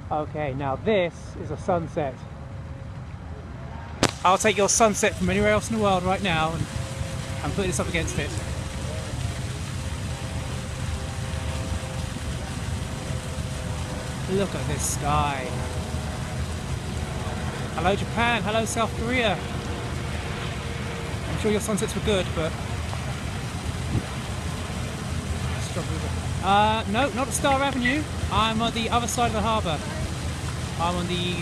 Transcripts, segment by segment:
Okay, now this is a sunset. I'll take your sunset from anywhere else in the world right now and put this up against it. Look at this sky. Hello Japan, hello South Korea. I'm sure your sunsets were good, but... no, not at Star Avenue. I'm on the other side of the harbour. I'm on the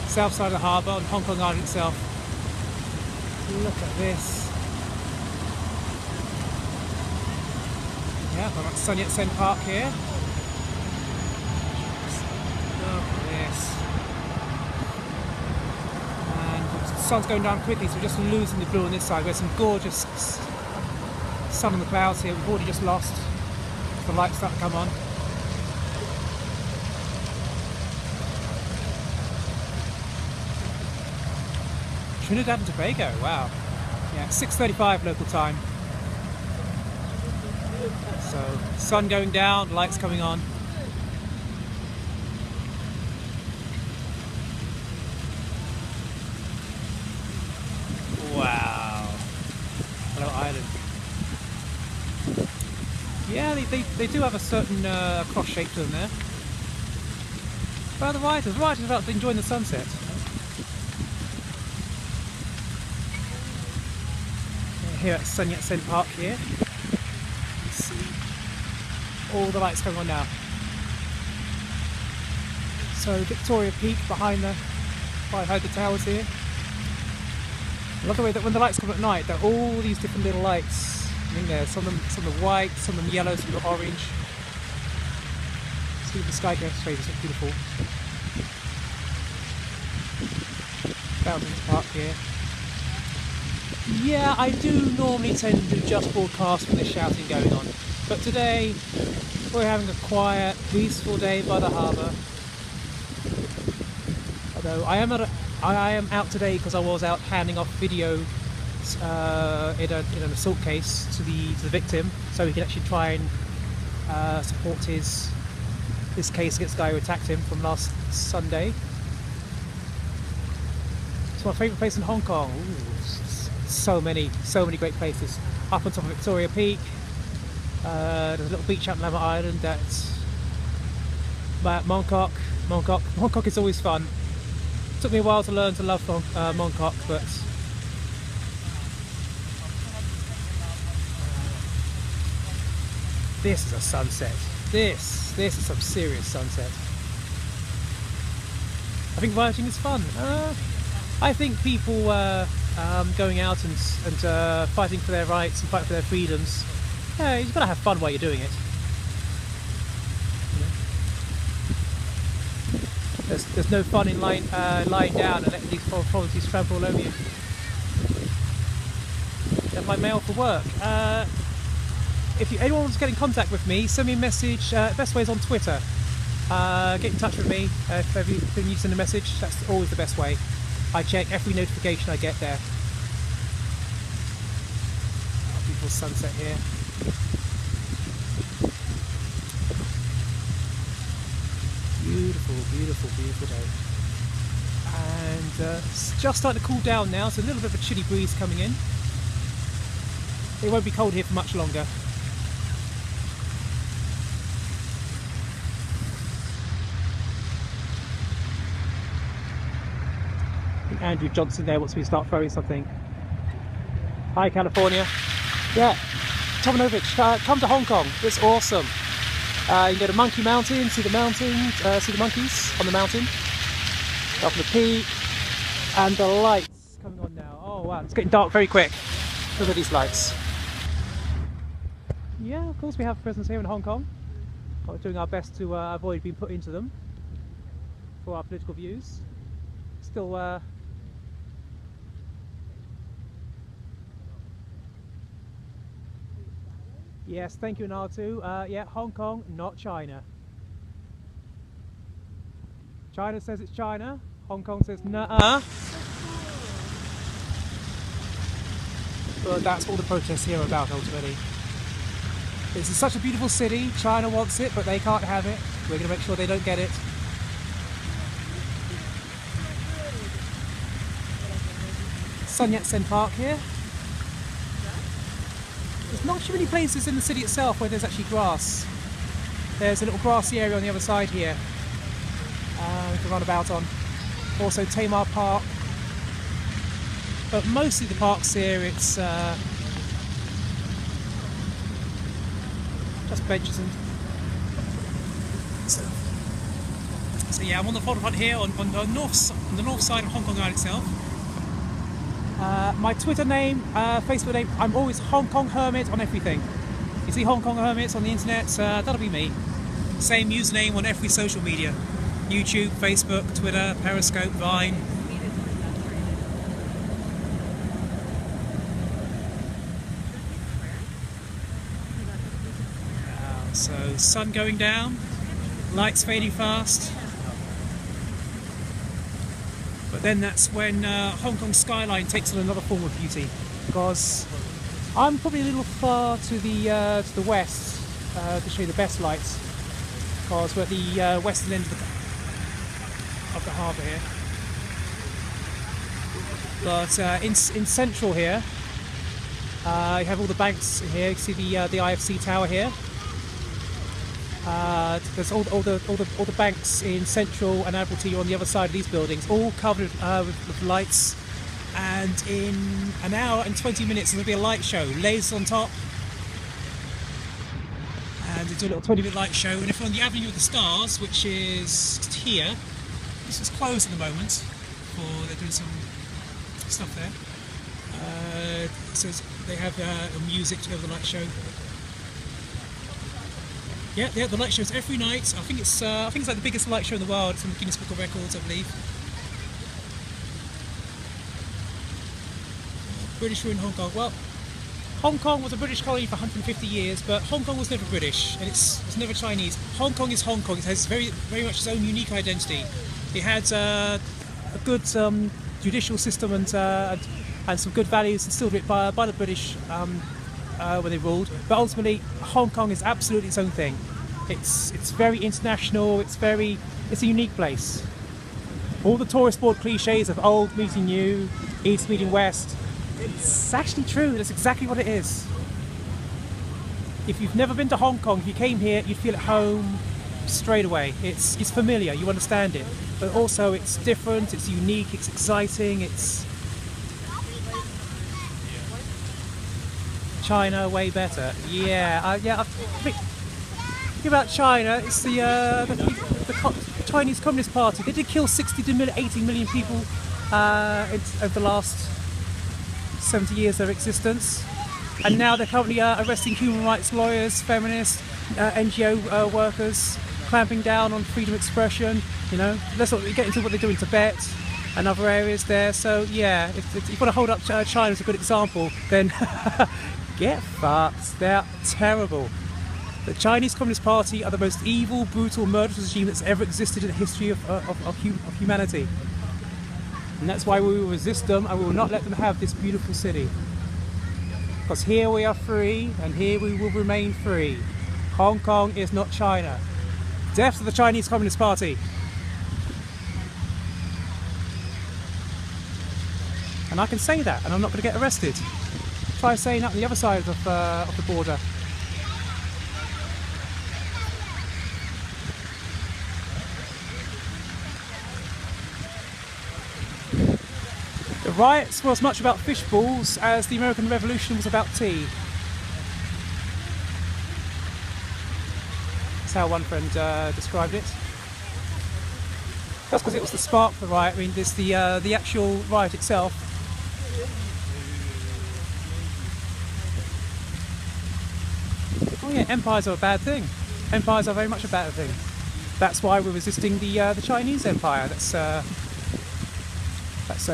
south side of the harbour, on Hong Kong Island itself. Look at this. Yeah, I'm at Sun Yat-sen Park here. Look at this. And the sun's going down quickly, so we're just losing the blue on this side. There's some gorgeous sun on the clouds here. We've already just lost. The lights start to come on. Trinidad and Tobago, wow. Yeah, 6:35 local time. So, sun going down, lights coming on. Wow. Hello, island. Yeah, they do have a certain cross shape to them there. But the writers about enjoying the sunset. Here at Sun Yat-sen Park here. You see all the lights coming on now. So Victoria Peak behind the towers here. I love the way that when the lights come at night, there are all these different little lights in there. Some of them white, some of them yellow, some of them orange. See the sky skyscrapers, it's beautiful. Fountains Park here. Yeah, I do normally tend to just broadcast when there's shouting going on, but today we're having a quiet, peaceful day by the harbour. Although I am out today because I was out handing off video in an assault case to the victim, so he can actually try and support his case against the guy who attacked him from last Sunday. It's my favourite place in Hong Kong. Ooh, so many great places. Up on top of Victoria Peak, there's a little beach out on Lamma Island that's Mongkok. Mongkok is always fun. It took me a while to learn to love Mongkok, but this is a sunset. This is some serious sunset. I think writing is fun. I think people going out and fighting for their rights and fighting for their freedoms, yeah, you've got to have fun while you're doing it. There's no fun in lying down and letting these policies trample all over you. That's my mail for work. If anyone wants to get in contact with me, send me a message. Best way is on Twitter. Get in touch with me if you've been using a message. That's always the best way. I check every notification I get there. Oh, beautiful sunset here. Beautiful, beautiful, beautiful day. And it's just starting to cool down now, so a little bit of a chilly breeze coming in. It won't be cold here for much longer. Andrew Johnson there wants me to start throwing something. Hi California. Yeah, Tomanovich, come to Hong Kong, it's awesome. You can go to Monkey Mountain, see the mountains, see the monkeys on the mountain, up on the peak, and the lights coming on now. Oh wow, it's getting dark very quick. Look at these lights. Yeah, of course we have prisons here in Hong Kong. We're doing our best to avoid being put into them for our political views. Still yes, thank you, R2. Yeah, Hong Kong, not China. China says it's China, Hong Kong says nuh-uh. But that's all the protests here are about, ultimately. This is such a beautiful city, China wants it, but they can't have it. We're going to make sure they don't get it. Sun Yat-sen Park here. There's not too many places in the city itself where there's actually grass. There's a little grassy area on the other side here we can run about on. Also Tamar Park. But mostly the parks here, it's just benches and stuff. So yeah, I'm on the front here on the north side of Hong Kong Island itself. My Twitter name, Facebook name, I'm always Hong Kong Hermit on everything. You see Hong Kong Hermits on the internet, that'll be me. Same username on every social media. YouTube, Facebook, Twitter, Periscope, Vine. So sun going down, lights fading fast. But then that's when Hong Kong skyline takes on another form of beauty, because I'm probably a little far to the west to show you the best lights, because we're at the western end of the harbour here. But in central here, you have all the banks here. You see the IFC tower here. There's all the banks in Central and Admiralty on the other side of these buildings, all covered with lights. And in an hour and 20 minutes there'll be a light show, lasers on top, and they do a little 20-minute light show. And if we're on the Avenue of the Stars, which is here, this is closed at the moment, they're doing some stuff there. So they have music to go with the light show. Yeah, the light shows every night. I think it's like the biggest light show in the world. It's in the Guinness Book of Records, I believe. British rule in Hong Kong. Well, Hong Kong was a British colony for 150 years, but Hong Kong was never British, and it's never Chinese. Hong Kong is Hong Kong. It has very much its own unique identity. It had a good judicial system and some good values instilled in it by the British when they ruled. But ultimately, Hong Kong is absolutely its own thing. It's very international. It's a unique place. All the tourist board cliches of old meeting new, east meeting west. It's actually true. That's exactly what it is. If you've never been to Hong Kong, if you came here, you'd feel at home straight away. It's familiar. You understand it. But also, it's different. It's unique. It's exciting. It's China way better. Yeah. I think about China. It's the Chinese Communist Party. They did kill 60 to 80 million people over the last 70 years of their existence, and now they're currently arresting human rights lawyers, feminists, NGO workers, clamping down on freedom of expression. You know, let's not get into what they do in Tibet and other areas there. So yeah, if you want to hold up China as a good example, then get fucked. They're terrible. The Chinese Communist Party are the most evil, brutal, murderous regime that's ever existed in the history of humanity. And that's why we will resist them, and we will not let them have this beautiful city. Because here we are free, and here we will remain free. Hong Kong is not China. Death to the Chinese Communist Party. And I can say that, and I'm not going to get arrested. Try saying that on the other side of the border. The riots were as much about fish balls as the American Revolution was about tea. That's how one friend described it. That's because it was the spark for the riot. I mean, there's the actual riot itself. Oh yeah, empires are a bad thing. Empires are very much a bad thing. That's why we're resisting the Chinese Empire. That's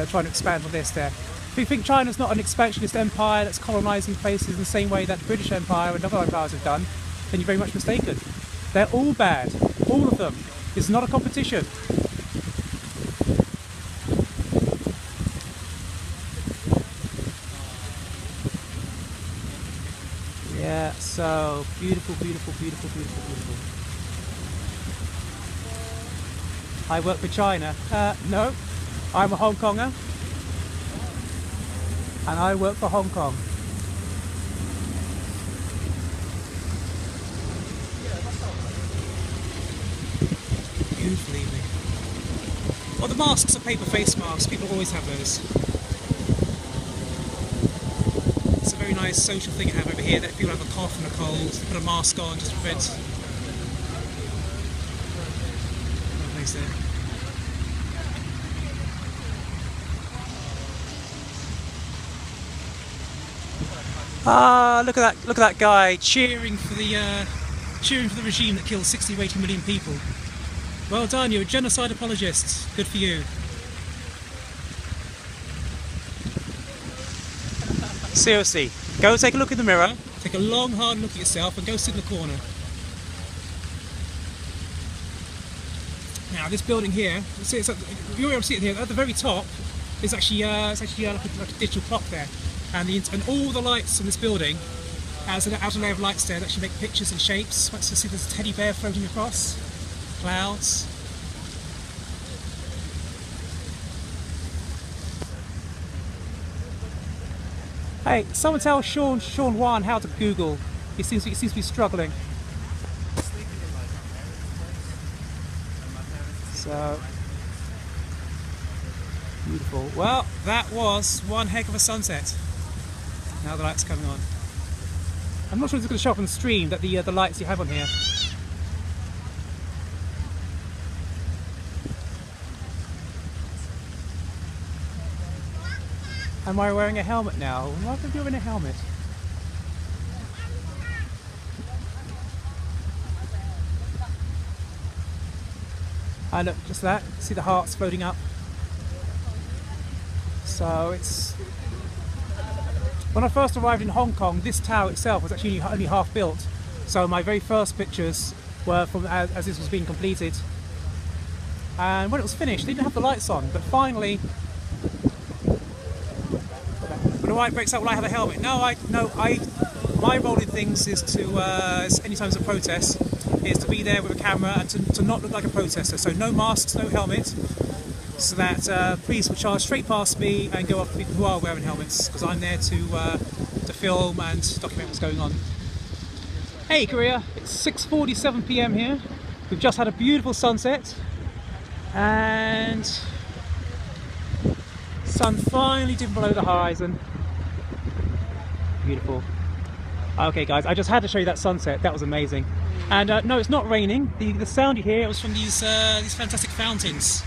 trying to expand on this there. If you think China's not an expansionist empire that's colonising places in the same way that the British Empire and other empires have done, then you're very much mistaken. They're all bad. All of them. It's not a competition. Yeah, so beautiful, beautiful, beautiful, beautiful, beautiful. I work for China. No. I'm a Hong Konger. and I work for Hong Kong. Beautiful evening. Well, the masks are paper face masks. People always have those. It's a very nice social thing to have over here, that if people have a cough and a cold, they put a mask on just to prevent. No place there. Ah, look at that guy cheering for the regime that killed 60 or 80 million people. Well done, you're a genocide apologist. Good for you. Seriously, go take a look in the mirror, take a long hard look at yourself and go sit in the corner. Now this building here, you're able to see it here, at the very top is actually, like a digital clock there. And all the lights in this building, as an outer layer of lights there, that actually make pictures and shapes. Once you see this teddy bear floating across, clouds. Hey, someone tell Sean Wan how to Google. He seems to be struggling. So beautiful. Well, that was one heck of a sunset. Now the light's coming on. I'm not sure if it's going to show up on the stream, that the lights you have on here. Am I wearing a helmet now? Why am I wearing a helmet? And look, just that. See the hearts floating up. So it's... When I first arrived in Hong Kong, this tower itself was actually only half built. So my very first pictures were from as this was being completed. And when it was finished, they didn't have the lights on. But finally, when the light breaks out, will I have a helmet? My role in things is to, anytime there's a protest, is to be there with a camera and to not look like a protester. So no masks, no helmet. So that police will charge straight past me and go after people who are wearing helmets, because I'm there to film and document what's going on. Hey Korea, it's 6:47 PM here. We've just had a beautiful sunset and sun finally dipping below the horizon. Beautiful. Okay guys, I just had to show you that sunset. That was amazing. And no, it's not raining. The sound you hear, it was from these fantastic fountains.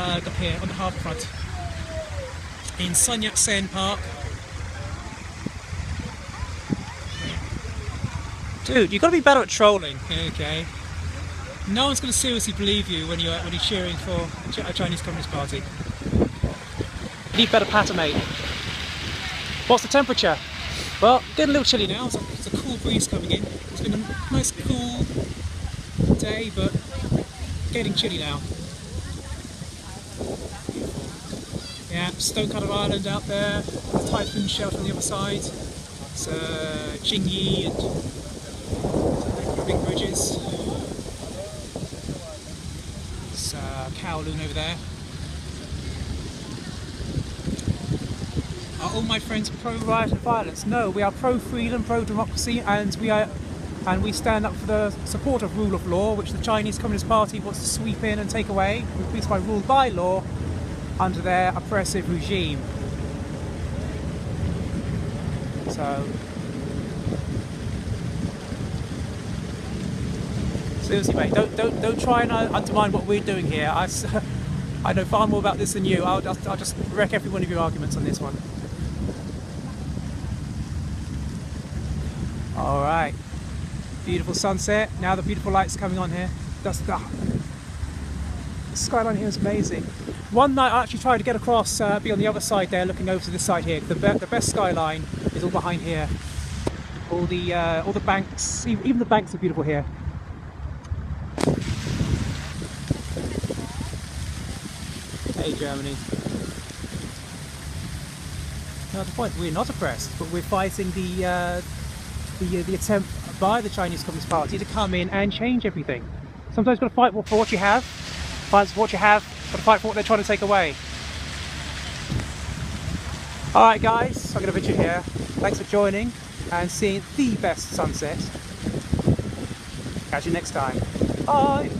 Up here on the harbour front in Sun Yat-sen Park. Dude, you've got to be better at trolling, okay? No one's going to seriously believe you when you're cheering for a Chinese Communist Party. You need better patter, mate. What's the temperature? Well, getting a little chilly now. It's a cool breeze coming in. It's been a nice cool day, but getting chilly now. Yeah, Stonecutter Island out there, the typhoon shelter on the other side. It's Jingyi and the big bridges. It's Kowloon over there. Are all my friends pro-riot and violence? No, we are pro-freedom, pro-democracy, and we stand up for the support of rule of law, which the Chinese Communist Party wants to sweep in and take away, replace by rule by law, under their oppressive regime. So seriously, mate, don't try and undermine what we're doing here. I know far more about this than you. I'll just wreck every one of your arguments on this one. All right, beautiful sunset. Now the beautiful lights coming on here. The skyline here is amazing. One night I actually tried to get across, be on the other side there, looking over to this side here. The best skyline is all behind here. All the banks, even the banks are beautiful here. Hey Germany. Now the point, we're not oppressed, but we're fighting the attempt by the Chinese Communist Party to come in and change everything. Sometimes you've got to fight for what you have. Fight for what you have, got to fight for what they're trying to take away. Alright guys, I'm going to finish it here. Thanks for joining and seeing the best sunset. Catch you next time. Bye!